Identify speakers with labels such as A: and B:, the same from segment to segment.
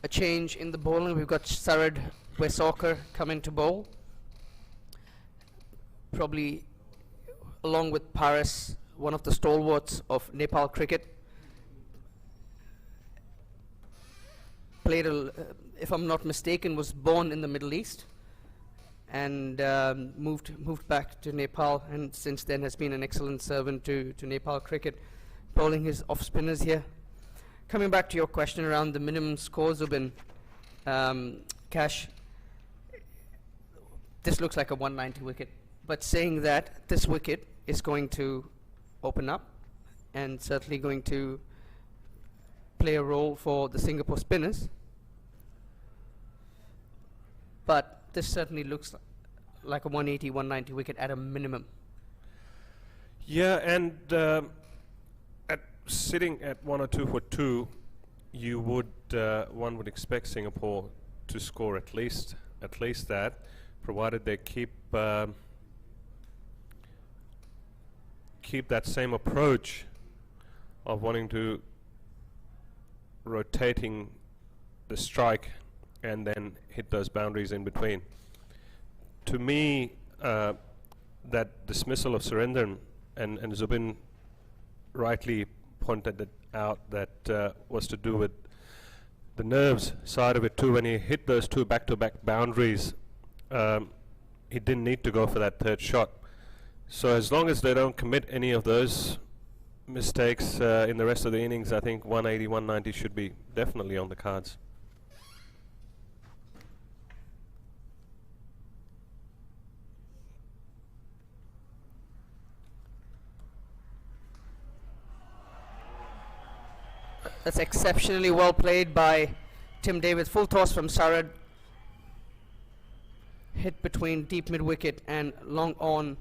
A: a change in the bowling. We've got Sharad, Vesawkar coming to bowl. Probably, along with Paris, one of the stalwarts of Nepal cricket. Played, if I'm not mistaken, was born in the Middle East and moved back to Nepal, and since then has been an excellent servant to Nepal cricket, bowling his off spinners here. Coming back to your question around the minimum score, Zubin, Cash, this looks like a 190 wicket, but saying that, this wicket is going to open up and certainly going to play a role for the Singapore spinners. But this certainly looks like a 180, 190 wicket at a minimum.
B: Yeah, and sitting at 1 or 2 for 2, you would one would expect Singapore to score at least that, provided they keep that same approach of wanting to rotating the strike and then hit those boundaries in between. To me, that dismissal of Surendran, and Zubin rightly pointed it out, that was to do with the nerves side of it too. When he hit those 2 back-to-back boundaries, he didn't need to go for that 3rd shot. So as long as they don't commit any of those mistakes in the rest of the innings, I think 180, 190 should be definitely on the cards.
A: That's exceptionally well played by Tim David. Full toss from Sharad. Hit between deep mid wicket and long on.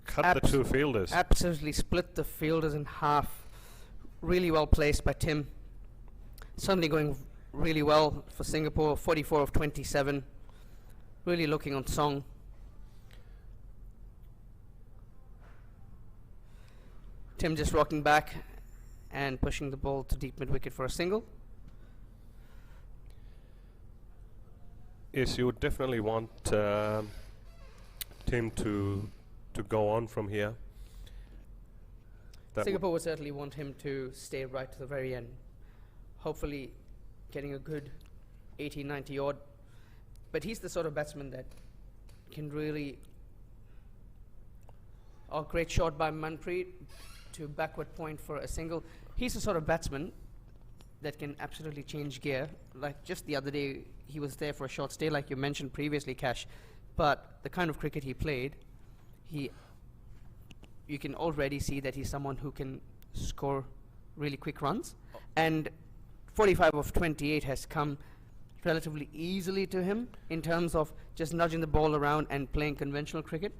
B: Cut the 2 fielders.
A: Absolutely split the fielders in half. Really well placed by Tim. Suddenly going really well for Singapore. 44 of 27. Really looking on song. Tim just rocking back and pushing the ball to deep mid wicket for a single.
B: Yes, you would definitely want Tim to go on from here. That
A: Singapore would certainly want him to stay right to the very end. Hopefully getting a good 80, 90 odd. But he's the sort of batsman that can really... Oh, great shot by Manpreet to backward point for a single. He's the sort of batsman that can absolutely change gear. Like just the other day, he was there for a short stay, like you mentioned previously, Cash. But the kind of cricket he played, you can already see that he's someone who can score really quick runs. And 45 of 28 has come relatively easily to him in terms of just nudging the ball around and playing conventional cricket.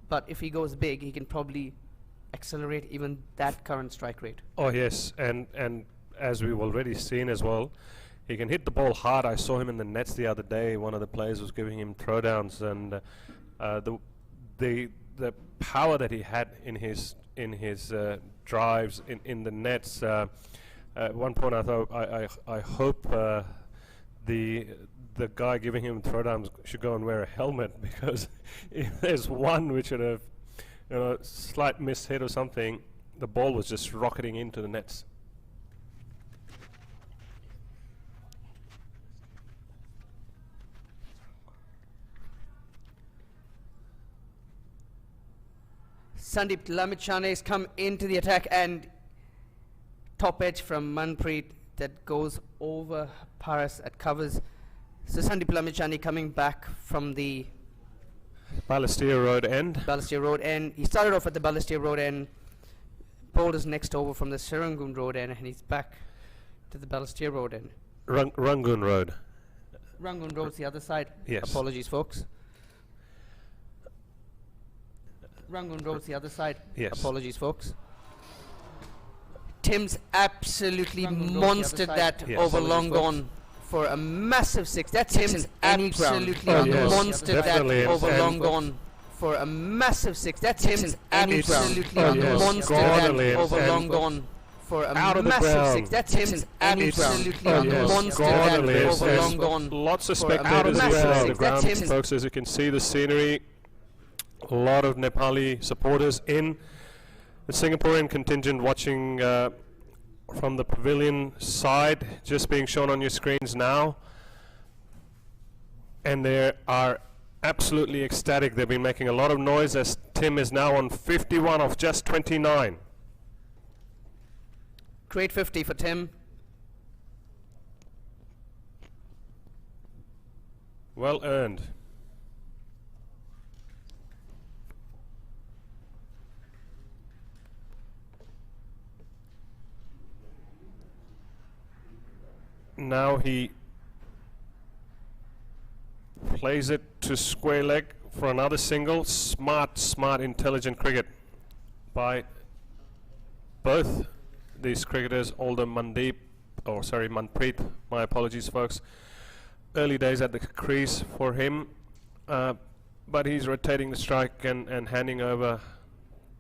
A: But if he goes big, he can probably accelerate even that current strike rate.
B: Oh yes, and as we've already seen as well, he can hit the ball hard. I saw him in the nets the other day. One of the players was giving him throwdowns, and the power that he had in his drives in the nets. At one point, I thought I hope the guy giving him throwdowns should go and wear a helmet, because if there's one which would have, slight mishit or something, the ball was just rocketing into the nets.
A: Sandeep Lamichhane has come into the attack, and top edge from Manpreet that goes over Paris at covers. So Sandeep Lamichhane coming back from the
B: Balestier Road end.
A: Balestier Road end. He started off at the Balestier Road end, bowled his next over from the Surendran Road end, and he's back to the Balestier Road end.
B: Rangoon Road.
A: Rangoon Road's the other side.
B: Yes.
A: Apologies, folks. Rangoon Road's the other side.
B: Yes.
A: Apologies, folks. Tim's absolutely monstered that over long gone for a massive six. That's Tim's absolutely monstered that over long gone for a massive six. That's Tim's absolutely monstered that over long gone for a
B: Out of the
A: massive
B: ground.
A: six. That's him absolutely
B: Oh, yes.
A: monster
B: God,
A: that
B: it is.
A: over
B: There's
A: long gone.
B: lots of
A: for a
B: spectators
A: massive
B: around the
A: six.
B: ground,
A: That's him.
B: folks, as you can see the scenery. A lot of Nepali supporters in the Singaporean contingent watching from the pavilion side, just being shown on your screens now. And they are absolutely ecstatic. They've been making a lot of noise as Tim is now on 51 of just 29.
A: Great 50 for Tim.
B: Well earned. Now he plays it to square leg for another single. Smart, intelligent cricket by both these cricketers, although Manpreet, my apologies folks. Early days at the crease for him, but he's rotating the strike and handing over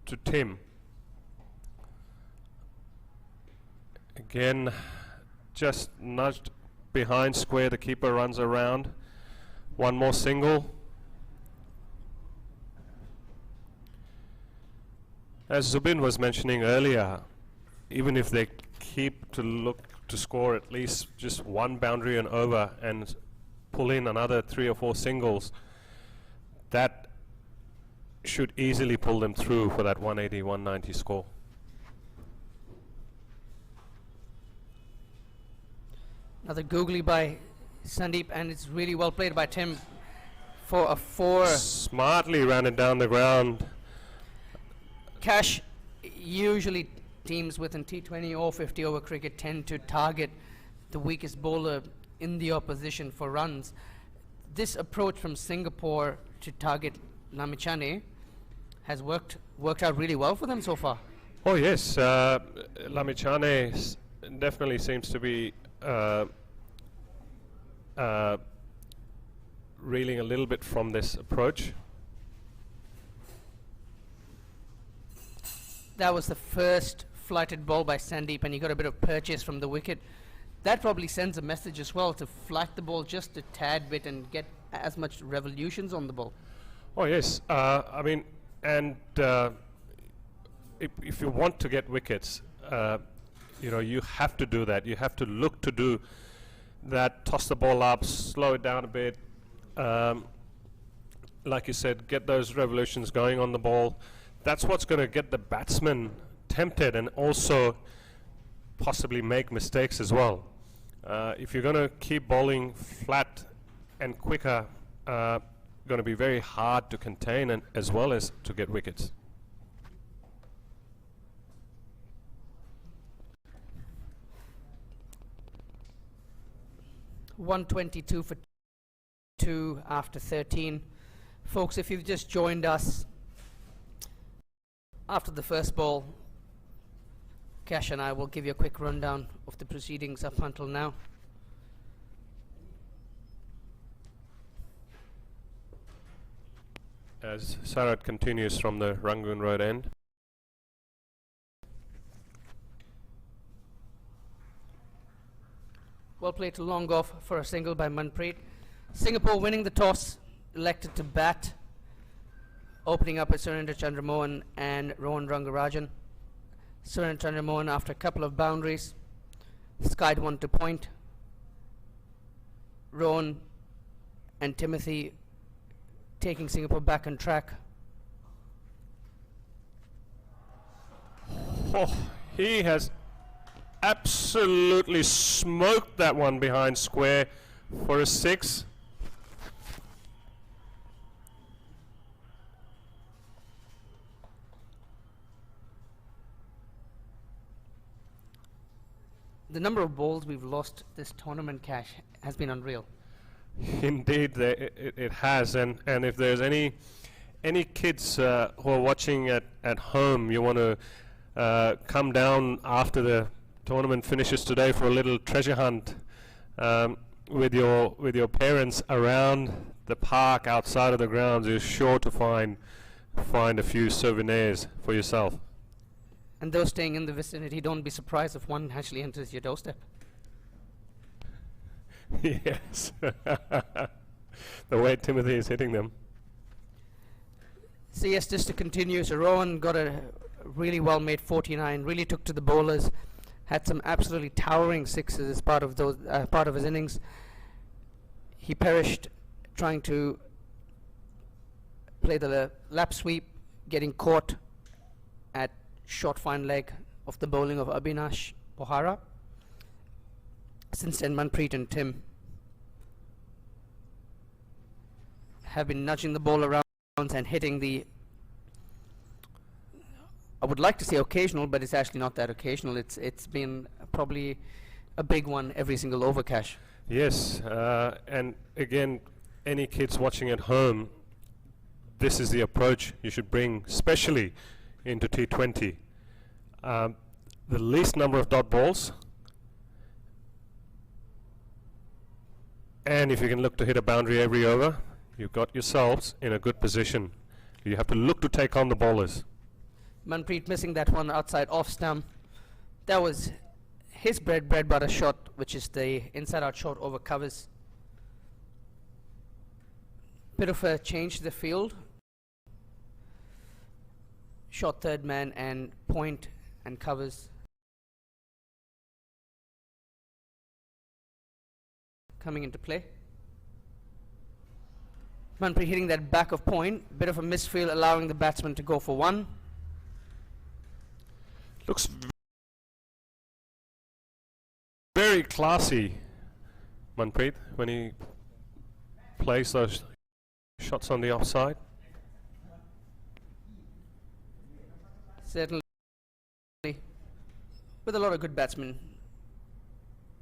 B: to Tim. Again, just nudged behind square, the keeper runs around. One more single. As Zubin was mentioning earlier, even if they keep to look to score at least just one boundary and over and pull in another 3 or 4 singles, that should easily pull them through for that 180, 190 score.
A: Another googly by Sandeep, and it's really well played by Tim for a 4.
B: Smartly ran it down the ground.
A: Cash, usually teams within T20 or 50 over cricket tend to target the weakest bowler in the opposition for runs. This approach from Singapore to target Lamichhane has worked out really well for them so far.
B: Oh yes, Lamichhane definitely seems to be reeling a little bit from this approach.
A: That was the first flighted ball by Sandeep, and he got a bit of purchase from the wicket. That probably sends a message as well, to flight the ball just a tad bit and get as much revolutions on the ball.
B: Oh yes, I mean, and if you want to get wickets, you know, you have to do that. You have to look to do that, toss the ball up, slow it down a bit. Like you said, get those revolutions going on the ball. That's what's going to get the batsman tempted and also possibly make mistakes as well. If you're going to keep bowling flat and quicker, going to be very hard to contain and as well as to get wickets.
A: .122 for 2 after 13. Folks, if you've just joined us after the first ball, Cash and I will give you a quick rundown of the proceedings up until now.
B: As Sharad continues from the Rangoon Road end.
A: Well played to long off for a single by Manpreet. Singapore winning the toss, elected to bat, opening up with Surendran Chandramohan and Rohan Rangarajan. Surendran Chandramohan, after a couple of boundaries, skied one to point. Rohan and Timothy taking Singapore back on track.
B: Oh, he has absolutely smoked that one behind square for a 6.
A: The number of balls we've lost this tournament, Cash, has been unreal.
B: Indeed, it has, and if there's any kids who are watching at home, you want to come down after the tournament finishes today for a little treasure hunt with your parents around the park outside of the grounds. You're sure to find a few souvenirs for yourself.
A: And those staying in the vicinity, don't be surprised if one actually enters your doorstep.
B: Yes. The way Timothy is hitting them.
A: So yes, just to continue, so Rohan got a really well made 49, really took to the bowlers, had some absolutely towering sixes as part of those part of his innings. He perished trying to play the lap sweep, getting caught at short fine leg of the bowling of Abhinash, Bohara. Since then, Manpreet and Tim have been nudging the ball around and hitting the, I would like to say occasional, but it's actually not that occasional. It's been probably a big one every single over, Cash.
B: Yes, and again, any kids watching at home, this is the approach you should bring, especially into T20. The least number of dot balls, and if you can look to hit a boundary every over, you've got yourselves in a good position. You have to look to take on the bowlers.
A: Manpreet missing that one outside off stump. That was his bread butter shot, which is the inside out short over covers. Bit of a change to the field. Shot third man and point and covers. Coming into play. Manpreet hitting that back of point. Bit of a misfield, allowing the batsman to go for one.
B: Looks very classy, Manpreet, when he plays those shots on the offside.
A: Certainly, with a lot of good batsmen,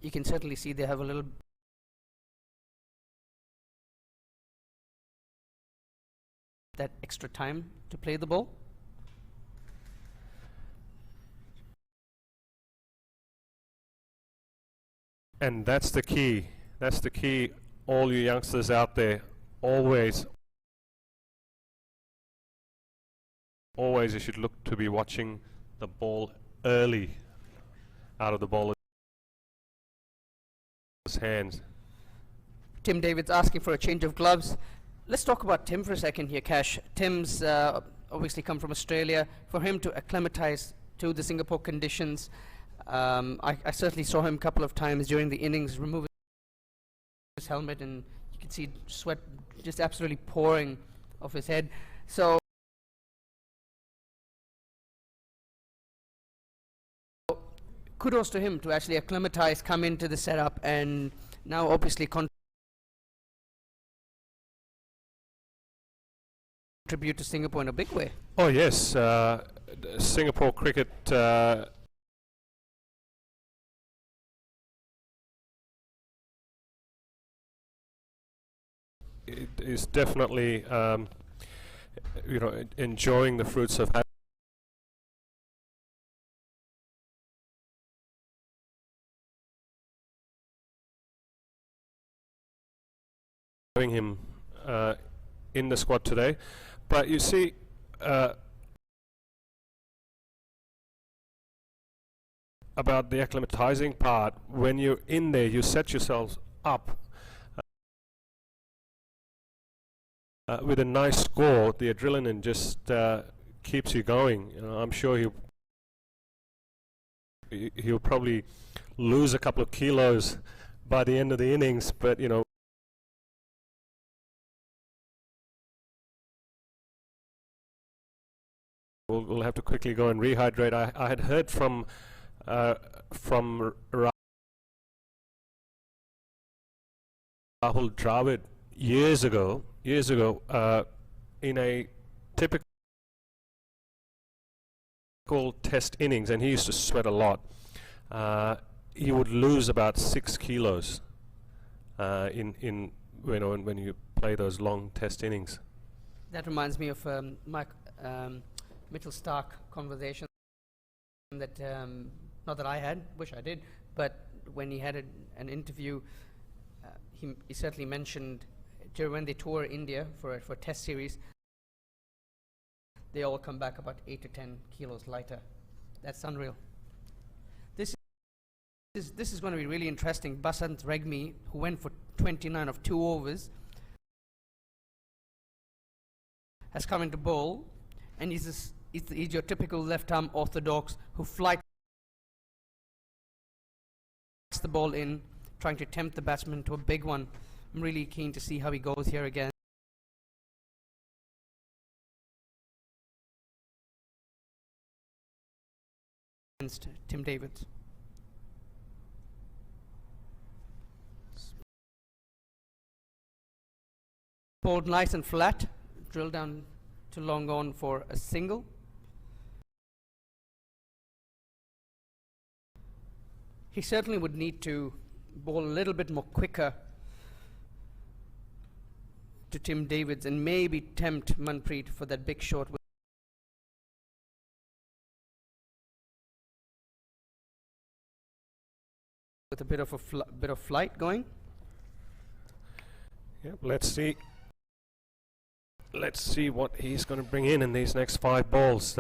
A: you can certainly see they have a little that extra time to play the ball.
B: And that's the key. That's the key. All you youngsters out there, always you should look to be watching the ball early out of the bowler's hands.
A: Tim David's asking for a change of gloves. Let's talk about Tim for a second here, Cash. Tim's obviously come from Australia. For him to acclimatise to the Singapore conditions, I certainly saw him a couple of times during the innings remove his helmet, and you could see sweat just absolutely pouring off his head. So kudos to him to actually acclimatise, come into the setup, and now obviously contribute to Singapore in a big way.
B: Oh yes, Singapore cricket it is definitely enjoying the fruits of having him in the squad today. But you see, about the acclimatizing part, when you're in there, you set yourselves up with a nice score. The adrenaline just keeps you going. I'm sure he'll probably lose a couple of kilos by the end of the innings, but we'll have to quickly go and rehydrate. I had heard from Rahul Dravid years ago, in a typical test innings, and he used to sweat a lot. He would lose about 6 kilos when you play those long test innings.
A: That reminds me of Mike Mitchell Stark conversation that not that I had, wish I did, but when he had an interview, he certainly mentioned during when they tour India for a test series, they all come back about 8 to 10 kilos lighter, That's unreal. This is going to be really interesting. Basant Regmi, who went for 29 of 2 overs, has come into bowl, and he's your typical left-arm orthodox who flights the ball in, trying to tempt the batsman to a big one. I'm really keen to see how he goes here against Tim Davids. Bowled nice and flat, drilled down to long on for a single. He certainly would need to bowl a little bit more quicker to Tim Davids and maybe tempt Manpreet for that big shot with a bit of flight going.
B: Yep, let's see. Let's see what he's going to bring in these next 5 balls.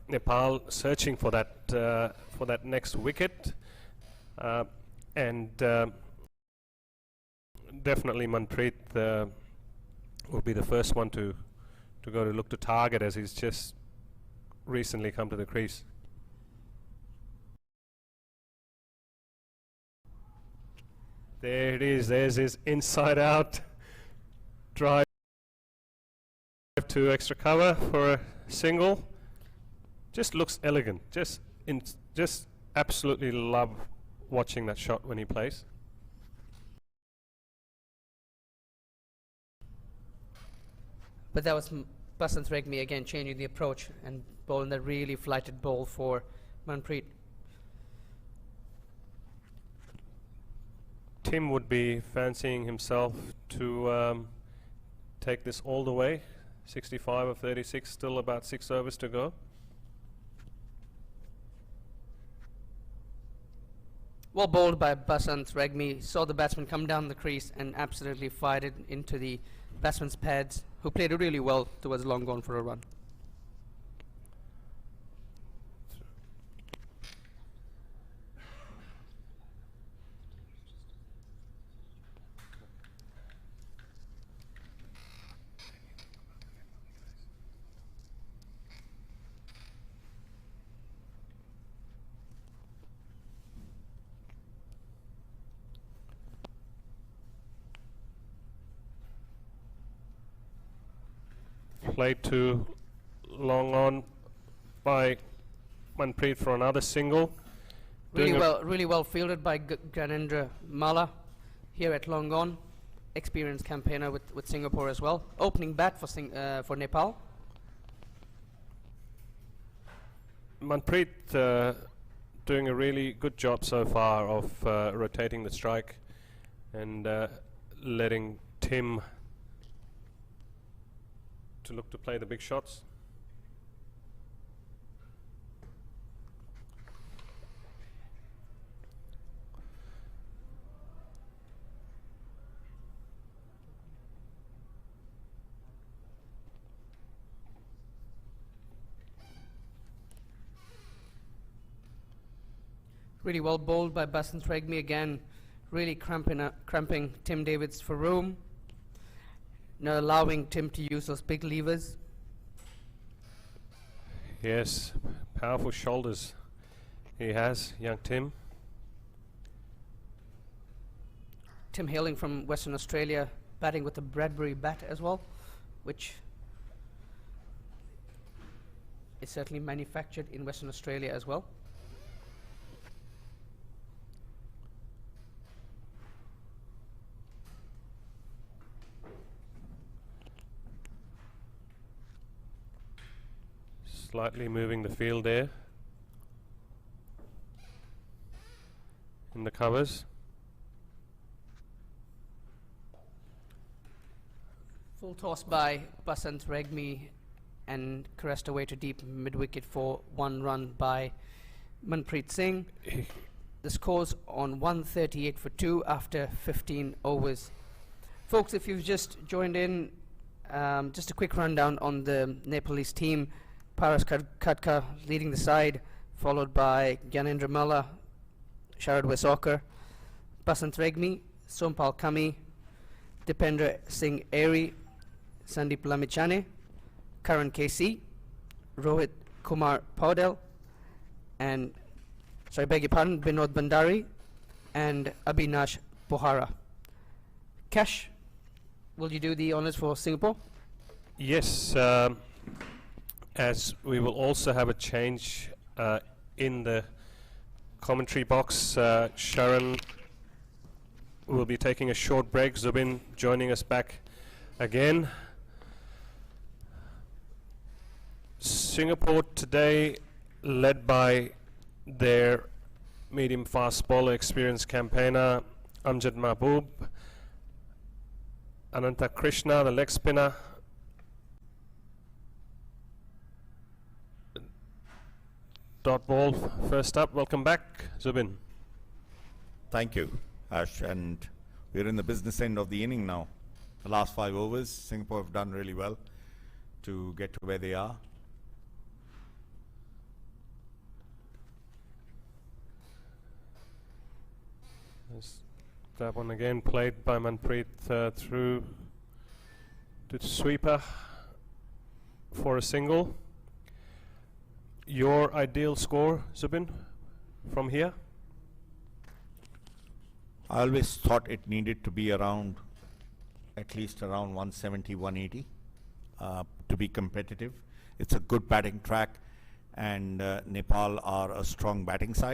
B: Nepal searching for that next wicket, and definitely Manpreet will be the first one to go to look to target, as he's just recently come to the crease. There it is. There's his inside out drive to extra cover for a single. Just looks elegant. Just absolutely love watching that shot when he plays.
A: But that was Basant Regmi again changing the approach and bowling that really flighted ball for Manpreet.
B: Tim would be fancying himself to take this all the way. 65 of 36, still about 6 overs to go.
A: Well bowled by Basant Regmi. Saw the batsman come down the crease and absolutely fired it into the batsman's pads, who played it really well towards long gone for a run.
B: Played to long on by Manpreet for another single.
A: Really well fielded by Gyanendra Malla here at long on. Experienced campaigner with Singapore as well. Opening bat for Nepal.
B: Manpreet doing a really good job so far of rotating the strike and letting Tim to look to play the big shots.
A: Really well bowled by Basant Regmi again, really cramping Tim Davids for room. Now allowing Tim to use those big levers.
B: Yes, powerful shoulders he has, young Tim.
A: Tim hailing from Western Australia, batting with the Bradbury bat as well, which is certainly manufactured in Western Australia as well.
B: Slightly moving the field there in the covers.
A: Full toss by Basant Regmi and caressed away to deep mid-wicket for 1 run by Manpreet Singh. The score's on 138 for 2 after 15 overs. Folks, if you've just joined in, just a quick rundown on the Nepalese team. Khadka leading the side followed by Gyanendra Malla, Sharad Vesawkar, Basant Regmi, Sompal Dipendra Singh Airee, Sandeep Lamichhane, Karan KC, Rohit Kumar Paudel, and beg your pardon, Binod Bhandari, and Abhinash Bohara. Cash, will you do the honors for Singapore?
B: Yes, as we will also have a change in the commentary box. Sharon will be taking a short break. Zubin joining us back again. Singapore today led by their medium fast bowler, experienced campaigner Amjad Mahboob, Ananta Krishna, the leg spinner, dot ball first up. Welcome back, Zubin.
C: Thank you, Ash, and we're in the business end of the inning now. The last 5 overs, Singapore have done really well to get to where they are.
B: That one again played by Manpreet through to sweeper for a single. Your ideal score, Zubin, from here?
C: I always thought it needed to be around, at least around 170, 180 to be competitive. It's a good batting track, and Nepal are a strong batting side.